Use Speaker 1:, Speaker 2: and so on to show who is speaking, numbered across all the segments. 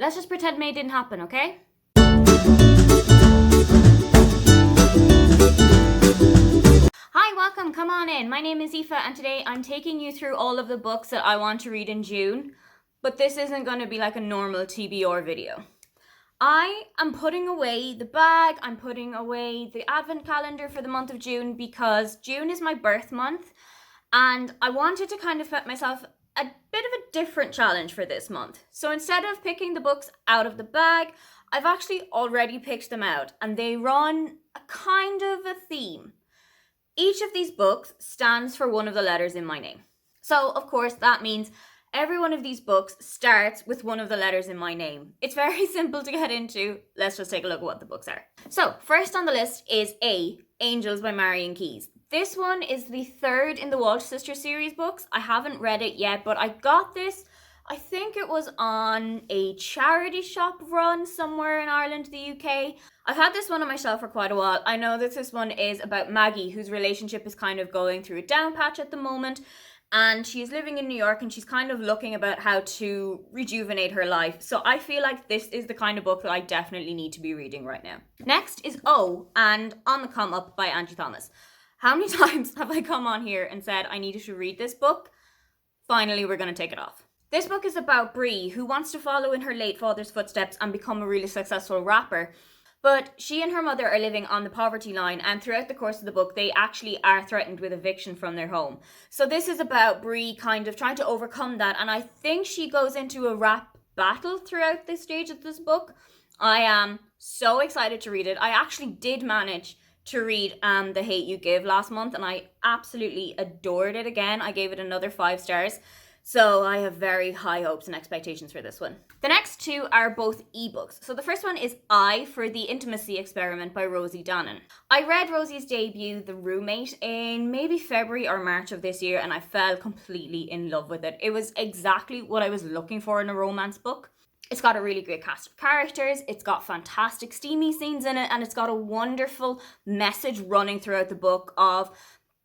Speaker 1: Let's just pretend May didn't happen, okay? Hi, welcome, come on in. My name is Aoife and today I'm taking you through all of the books that I want to read in June, but this isn't going to be like a normal TBR video. I am putting away the bag, I'm putting away the advent calendar for the month of June because June is my birth month and I wanted to kind of set myself a bit of a different challenge for this month. So instead of picking the books out of the bag, I've actually already picked them out and they run a kind of a theme. Each of these books stands for one of the letters in my name. So, of course, that means every one of these books starts with one of the letters in my name. It's very simple to get into. Let's just take a look at what the books are. So, first on the list is A, Angels by Marion Keyes. This one is the third in the Walsh Sisters series books. I haven't read it yet, but I got this, I think it was on a charity shop run somewhere in Ireland, the UK. I've had this one on my shelf for quite a while. I know that this one is about Maggie, whose relationship is kind of going through a down patch at the moment. And she's living in New York and she's kind of looking about how to rejuvenate her life. So I feel like this is the kind of book that I definitely need to be reading right now. Next is O and On the Come Up by Angie Thomas. How many times have I come on here and said I needed to read this book? Finally, we're going to take it off. This book is about Brie, who wants to follow in her late father's footsteps and become a really successful rapper. But she and her mother are living on the poverty line, and throughout the course of the book, they actually are threatened with eviction from their home. So this is about Brie kind of trying to overcome that, and I think she goes into a rap battle throughout this stage of this book. I am so excited to read it. I actually did manage to read The Hate U Give last month, and I absolutely adored it again. I gave it another 5 stars. So I have very high hopes and expectations for this one. The next two are both ebooks. So the first one is I for the Intimacy Experiment by Rosie Dannon. I read Rosie's debut, The Roommate, in maybe February or March of this year, and I fell completely in love with it. It was exactly what I was looking for in a romance book. It's got a really great cast of characters, it's got fantastic steamy scenes in it, and it's got a wonderful message running throughout the book of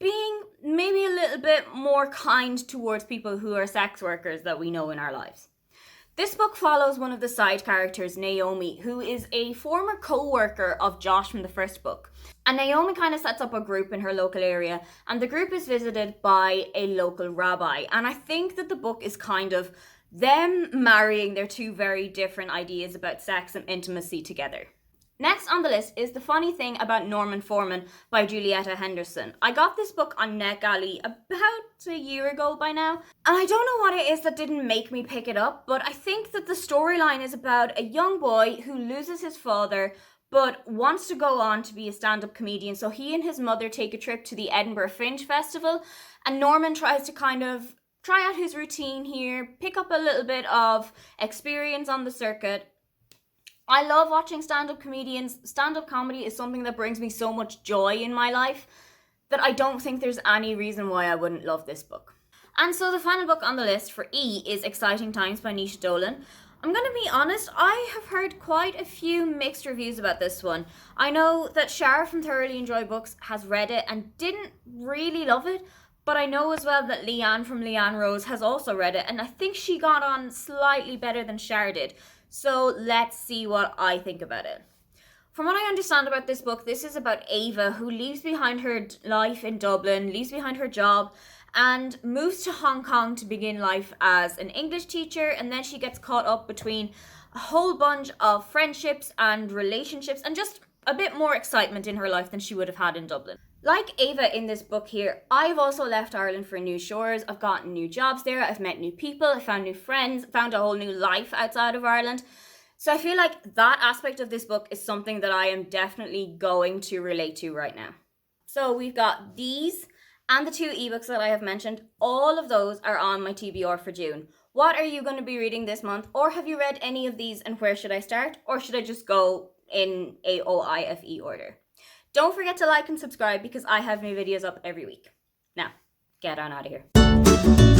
Speaker 1: being maybe a little bit more kind towards people who are sex workers that we know in our lives. This book follows one of the side characters, Naomi, who is a former co-worker of Josh from the first book. And Naomi kind of sets up a group in her local area, and the group is visited by a local rabbi. And I think that the book is kind of them marrying their two very different ideas about sex and intimacy together. Next on the list is The Funny Thing About Norman Foreman by Julietta Henderson. I got this book on NetGalley about a year ago by now, and I don't know what it is that didn't make me pick it up, but I think that the storyline is about a young boy who loses his father but wants to go on to be a stand-up comedian, so he and his mother take a trip to the Edinburgh Fringe Festival, and Norman tries to kind of try out his routine here, pick up a little bit of experience on the circuit. I love watching stand-up comedians. Stand-up comedy is something that brings me so much joy in my life that I don't think there's any reason why I wouldn't love this book. And so the final book on the list for E is Exciting Times by Nisha Dolan. I'm going to be honest, I have heard quite a few mixed reviews about this one. I know that Shara from Thoroughly Enjoy Books has read it and didn't really love it, but I know as well that Leanne from Leanne Rose has also read it, and I think she got on slightly better than Shara did. So let's see what I think about it. From what I understand about this book, this is about Ava, who leaves behind her life in Dublin, leaves behind her job, and moves to Hong Kong to begin life as an English teacher, and then she gets caught up between a whole bunch of friendships and relationships and just a bit more excitement in her life than she would have had in Dublin. Like Ava in this book here, I've also left Ireland for new shores. I've gotten new jobs there, I've met new people, I found new friends, found a whole new life outside of Ireland. So I feel like that aspect of this book is something that I am definitely going to relate to right now. So we've got these and the 2 ebooks that I have mentioned. All of those are on my TBR for June. What are you going to be reading this month? Or have you read any of these and where should I start? Or should I just go in AOIFE order? Don't forget to like and subscribe because I have new videos up every week. Now, get on out of here.